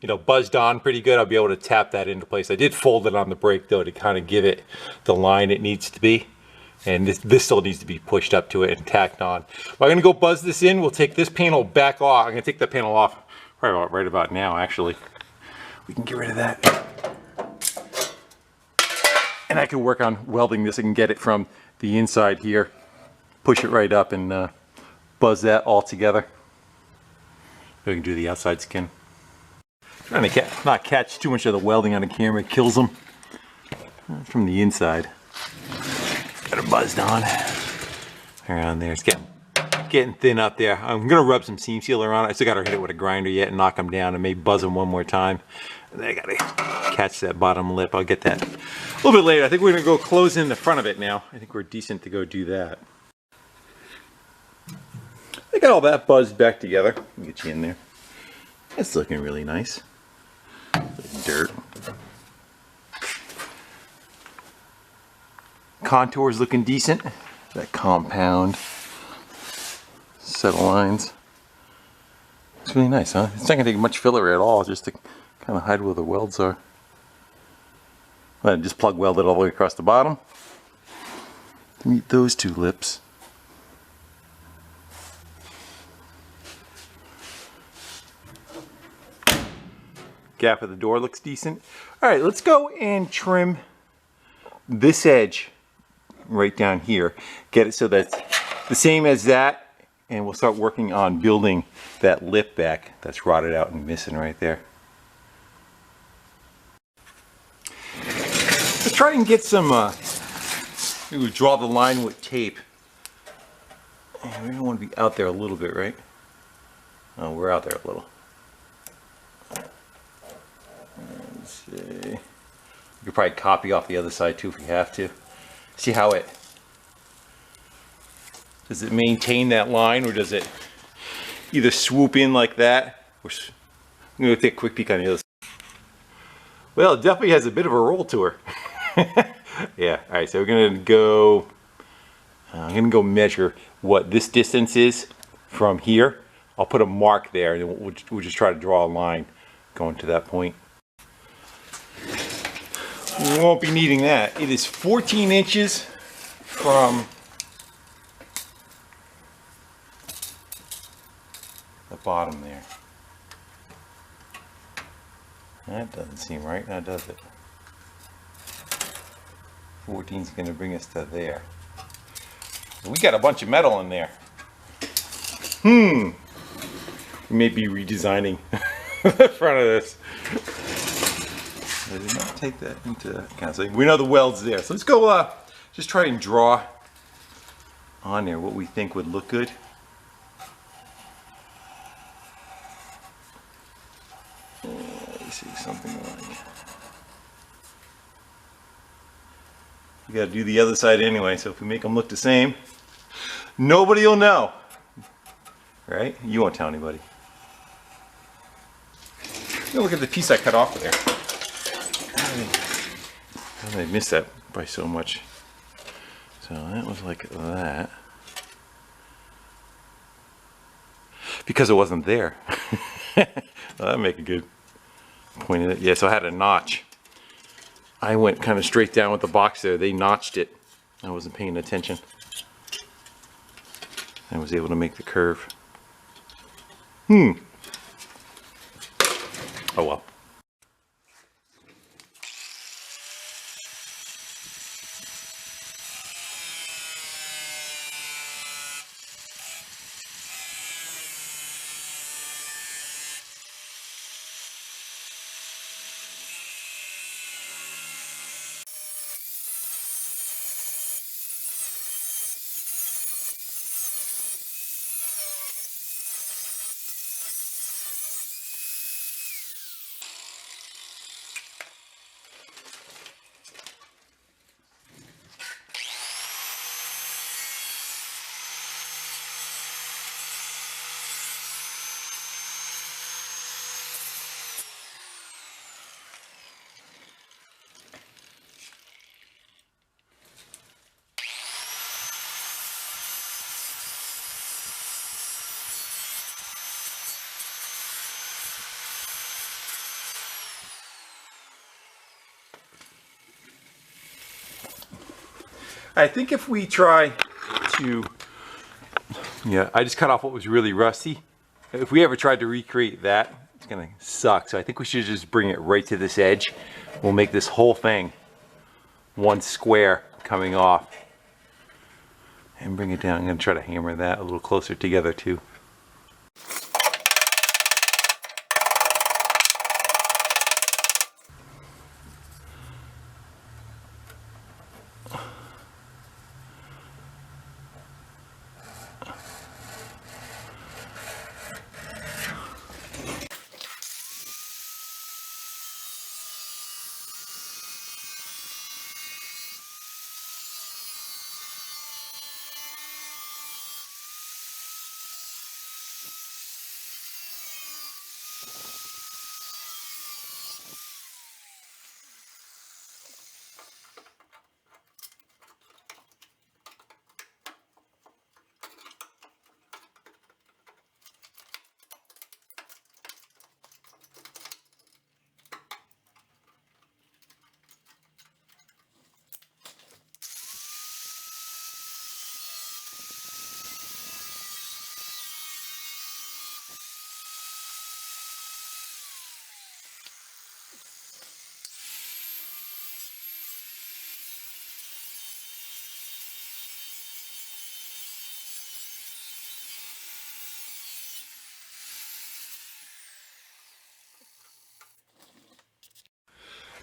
you know, buzzed on pretty good, I'll be able to tap that into place. I did fold it on the brake though to kind of give it the line it needs to be. And this still needs to be pushed up to it and tacked on. But I'm going to go buzz this in. We'll take this panel back off. I'm going to take that panel off right about now, actually. We can get rid of that. And I can work on welding this. I can get it from the inside here, push it right up, and buzz that all together. We can do the outside skin. Trying to not catch too much of the welding on the camera. It kills them from the inside. Got it buzzed on around there. It's getting thin up there. I'm gonna rub some seam sealer on it. I still gotta hit it with a grinder yet and knock them down and maybe buzz them one more time. And then I gotta catch that bottom lip. I'll get that a little bit later. I think we're gonna go close in the front of it now. I think we're decent to go do that. I got all that buzzed back together. Get you in there. It's looking really nice. Dirt. Contour's looking decent. That compound set of lines. It's really nice, huh? It's not gonna take much filler at all, just to kind of hide where the welds are. I just plug weld it all the way across the bottom to meet those two lips. Gap of the door looks decent. All right, let's go and trim this edge right down here. Get it so that's the same as that, and we'll start working on building that lip back that's rotted out and missing right there. Let's try and get some, we draw the line with tape. And we don't want to be out there a little bit, right? Oh, we're out there a little. Let's see. We could probably copy off the other side too if we have to. See how it, does it maintain that line, or does it either swoop in like that? I'm going to take a quick peek on the other side. Well, it definitely has a bit of a roll to her. Yeah, all right, so we're going to go, I'm going to go measure what this distance is from here. I'll put a mark there, and we'll just try to draw a line going to that point. We won't be needing that. It is 14 inches from the bottom there. That doesn't seem right now, does it? 14 is going to bring us to there. We got a bunch of metal in there. We may be redesigning the front of this. I did not take that into account. So we know the weld's there. So let's go just try and draw on there what we think would look good. Let's see, something like, you gotta do the other side anyway, so if we make them look the same, nobody will know. Right? You won't tell anybody. Look at the piece I cut off of there. How did I miss that by so much? So that was like that. Because it wasn't there. Well, that'd make a good point in it. Yeah, so I had a notch. I went kind of straight down with the box there. They notched it. I wasn't paying attention. I was able to make the curve. Oh well. I think if we try to, yeah, I just cut off what was really rusty. If we ever tried to recreate that, it's gonna suck. So I think we should just bring it right to this edge. We'll make this whole thing one square coming off and bring it down. I'm gonna try to hammer that a little closer together too.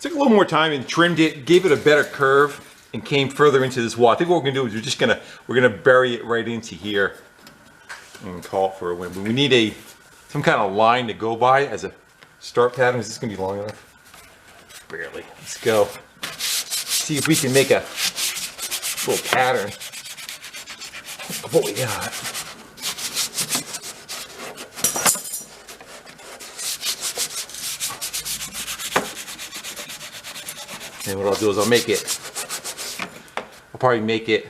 Took a little more time and trimmed it, gave it a better curve, and came further into this wall. I think what we're gonna do is we're gonna bury it right into here and call it for a win. But we need some kind of line to go by as a start pattern. Is this gonna be long enough? Barely. Let's go. See if we can make a little pattern of what we got. And what I'll do is I'll probably make it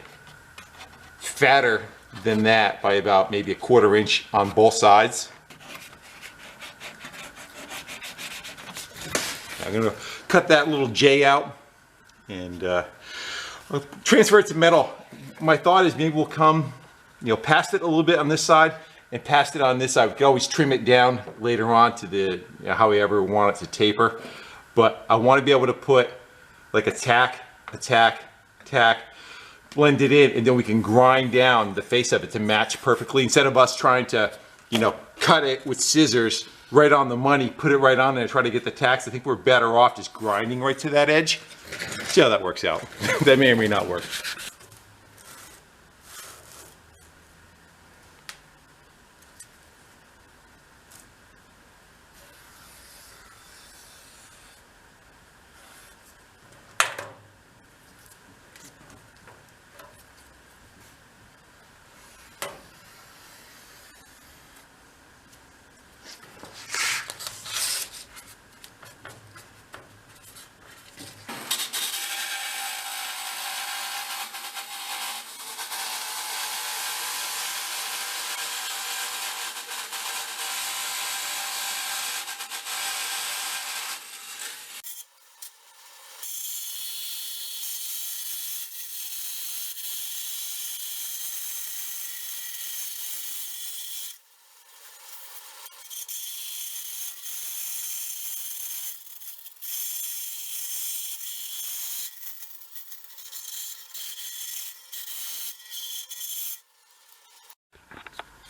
fatter than that by about maybe 1/4 inch on both sides. I'm gonna cut that little J out and I'll transfer it to metal. My thought is maybe we'll come, past it a little bit on this side and past it on this side. We can always trim it down later on to the how we ever want it to taper. But I want to be able to put like a tack, blend it in, and then we can grind down the face of it to match perfectly. Instead of us trying to, cut it with scissors right on the money, put it right on there and try to get the tacks, I think we're better off just grinding right to that edge. See how that works out. That may or may not work.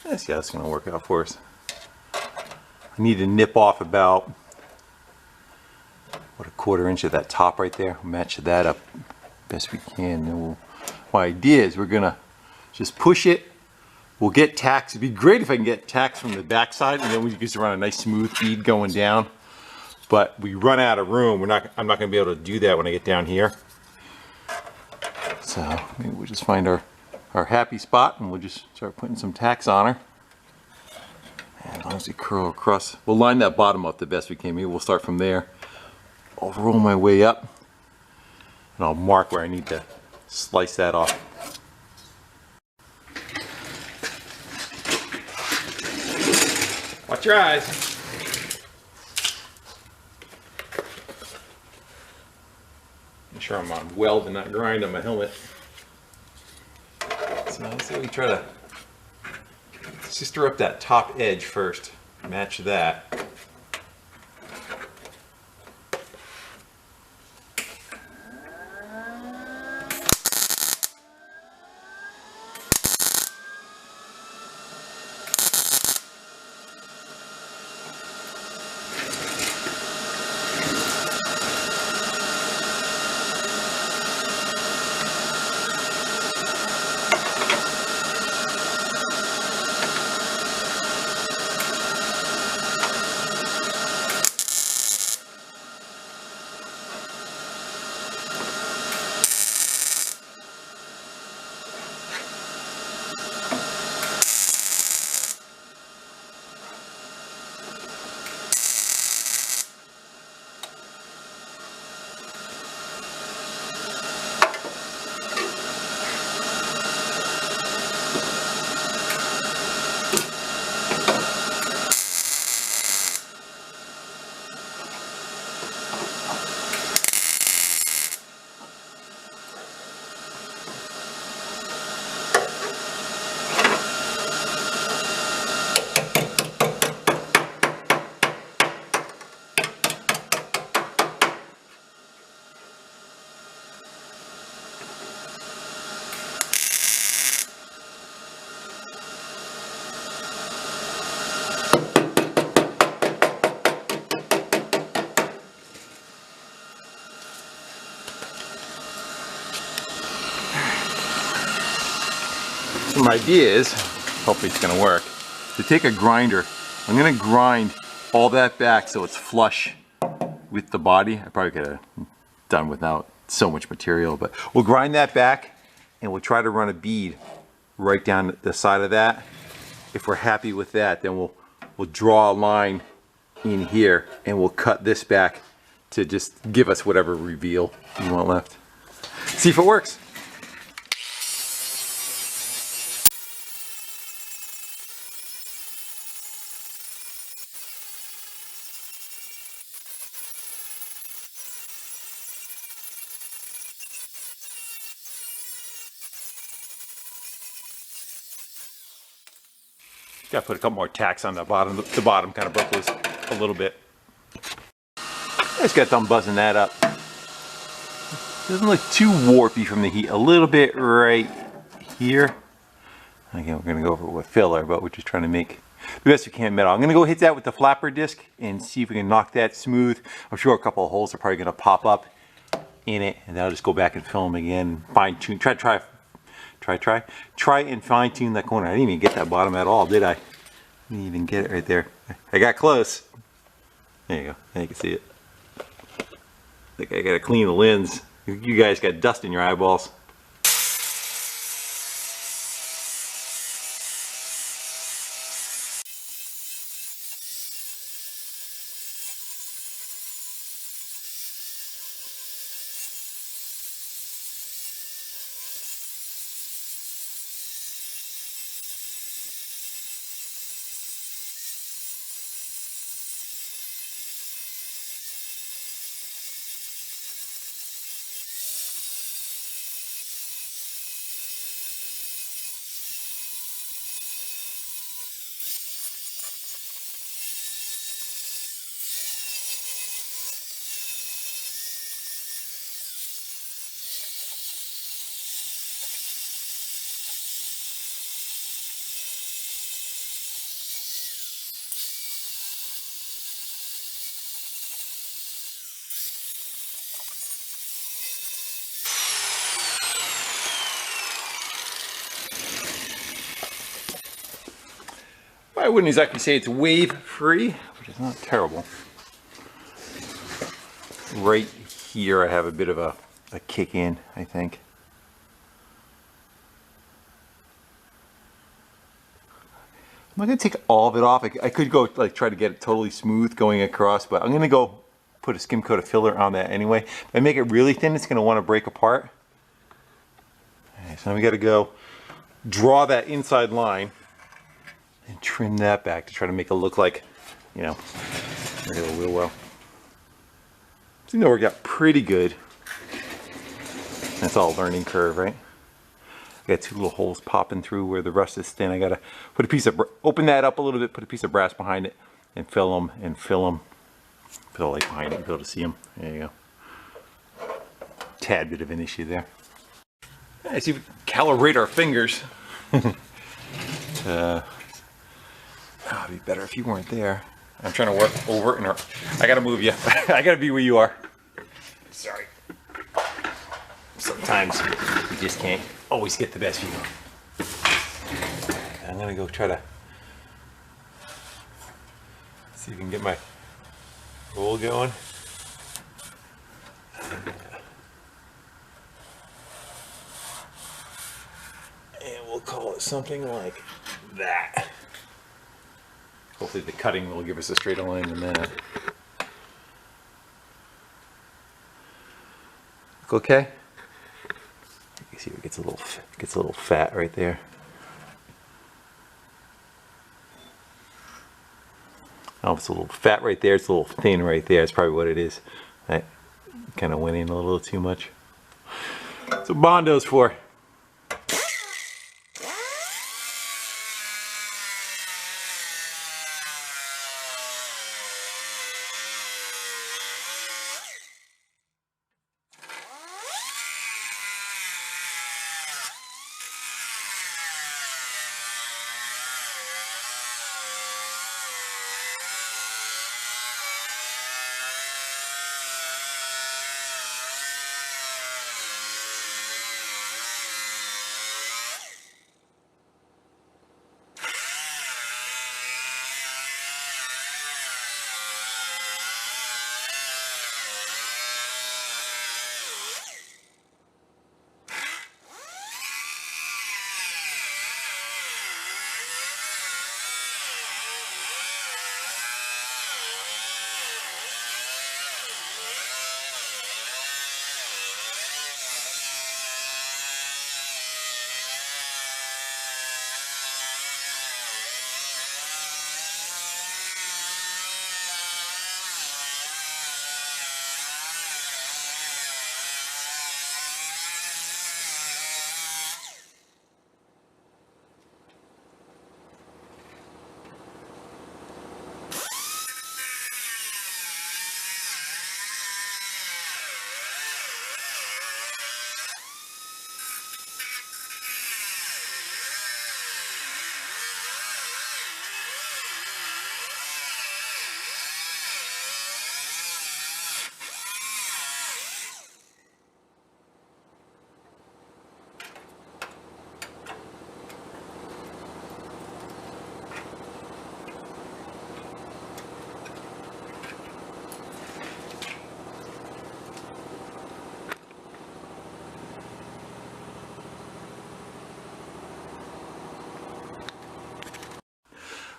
Let's see how it's going to work out for us. I need to nip off about, 1/4 inch of that top right there. Match that up best we can. And my idea is we're going to just push it. We'll get tacks. It'd be great if I can get tacks from the back side, and then we can just run a nice smooth feed going down. But we run out of room. I'm not going to be able to do that when I get down here. So maybe we'll just find our happy spot and we'll just start putting some tacks on her. And as long as we curl across, we'll line that bottom up the best we can. Maybe we'll start from there. I'll roll my way up and I'll mark where I need to slice that off. Watch your eyes. Make sure I'm on weld and not grind on my helmet. So let's say we try to just stir up that top edge first. Match that. So my idea is, hopefully it's going to work, to take a grinder. I'm going to grind all that back so it's flush with the body. I probably could have done without so much material, but we'll grind that back and we'll try to run a bead right down the side of that. If we're happy with that, then we'll draw a line in here and we'll cut this back to just give us whatever reveal we want left. See if it works. Got to put a couple more tacks on the bottom. The bottom kind of broke loose a little bit. I just got done buzzing that up. Doesn't look too warpy from the heat. A little bit right here. Again, we're going to go over it with filler, but we're just trying to make the best we can metal. I'm going to go hit that with the flapper disc and see if we can knock that smooth. I'm sure a couple of holes are probably going to pop up in it, and then I'll just go back and film again, fine tune, try and fine tune that corner. I didn't even get that bottom at all, did I? Didn't even get it right there. I got close. There you go. Now you can see it. I think I gotta clean the lens. You guys got dust in your eyeballs. I wouldn't exactly say it's wave free, which is not terrible. Right here I have a bit of a kick in, I think. I'm not going to take all of it off. I could go like try to get it totally smooth going across, but I'm going to go put a skim coat of filler on that anyway. If I make it really thin, it's going to want to break apart. Okay, so now we got to go draw that inside line and trim that back to try to make it look like, you know, regular wheel well. Seems to work out pretty good. That's all learning curve, right? I got two little holes popping through where the rust is thin. I gotta put a piece of, open that up a little bit, put a piece of brass behind it, and fill them, and fill them. Put a light behind it and be able to see them. There you go. Tad bit of an issue there. I see we calibrate our fingers. It'd be better if you weren't there. I'm trying to work over and I gotta move you. I gotta be where you are. Sorry. Sometimes you just can't always get the best view. I'm gonna go try to see if we can get my roll going. And we'll call it something like that. Hopefully the cutting will give us a straighter line than that. Look okay? You see it gets a little fat right there. Oh, it's a little fat right there. It's a little thin right there. That's probably what it is. I kind of went in a little too much. That's what Bondo's for.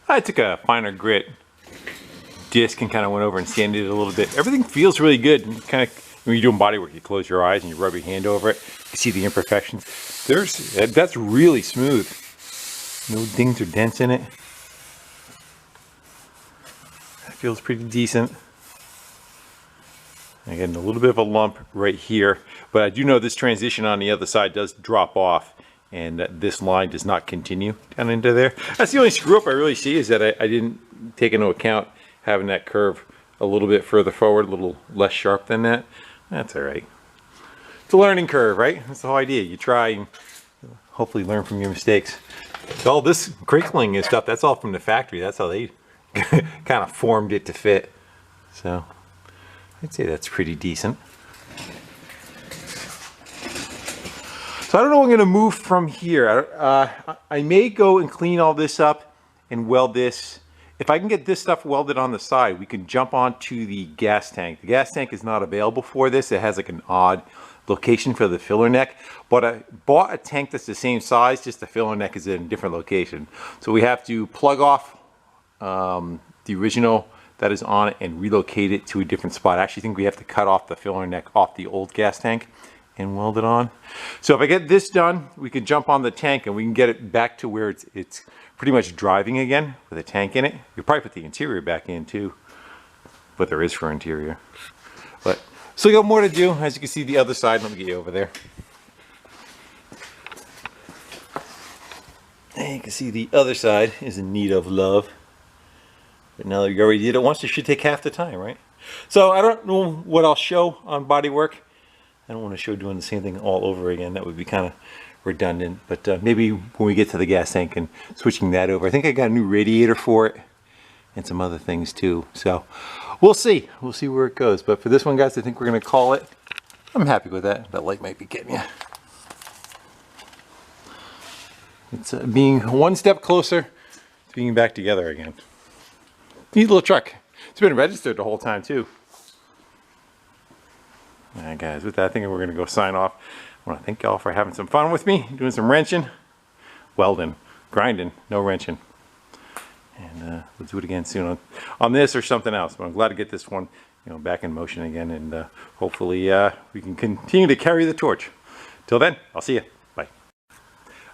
I took a finer grit disc and kind of went over and sanded it a little bit. Everything feels really good. And kind of, when you're doing body work, you close your eyes and you rub your hand over it. You see the imperfections. That's really smooth. No dings or dents in it. That feels pretty decent. Again, a little bit of a lump right here, but I do know this transition on the other side does drop off, and this line does not continue down into there. That's the only screw up I really see, is that I didn't take into account having that curve a little bit further forward, a little less sharp than that. That's all right. It's a learning curve, right? That's the whole idea. You try and hopefully learn from your mistakes. All this crinkling and stuff, that's all from the factory. That's how they kind of formed it to fit. So I'd say that's pretty decent. So I don't know what I'm going to move from here. I may go and clean all this up and weld this. If I can get this stuff welded on the side, we can jump onto the gas tank. The gas tank is not available for this. It has like an odd location for the filler neck. But I bought a tank that's the same size, just the filler neck is in a different location. So we have to plug off the original that is on it and relocate it to a different spot. I actually think we have to cut off the filler neck off the old gas tank and weld it on. So if I get this done, we can jump on the tank and we can get it back to where it's pretty much driving again with a tank in it. You'll probably put the interior back in too, but there is for interior. But so we got more to do. As you can see, the other side, let me get you over there. And you can see the other side is in need of love. But now that you already did it once, it should take half the time, right? So I don't know what I'll show on bodywork. I don't want to show doing the same thing all over again. That would be kind of redundant. But maybe when we get to the gas tank and switching that over. I think I got a new radiator for it and some other things too. So we'll see. We'll see where it goes. But for this one, guys, I think we're going to call it. I'm happy with that. That light might be getting you. It's being one step closer to being back together again. Neat little truck. It's been registered the whole time too. Alright guys, with that, I think we're going to go sign off. I want to thank y'all for having some fun with me, doing some wrenching, welding, grinding, no wrenching. And we'll do it again soon on this or something else. But I'm glad to get this one, back in motion again, and hopefully we can continue to carry the torch. Till then, I'll see you. Bye.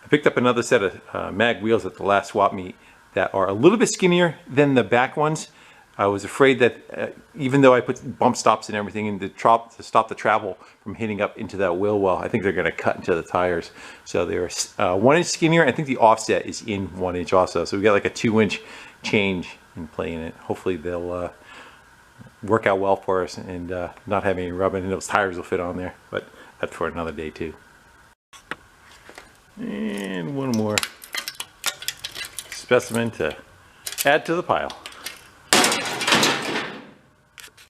I picked up another set of mag wheels at the last swap meet that are a little bit skinnier than the back ones. I was afraid that even though I put bump stops and everything in to stop the travel from hitting up into that wheel well, I think they're going to cut into the tires. So they're 1 inch skinnier. I think the offset is in 1 inch also. So we got like a 2-inch change in play in it. Hopefully they'll work out well for us and not have any rubbing, and those tires will fit on there. But that's for another day too. And one more specimen to add to the pile.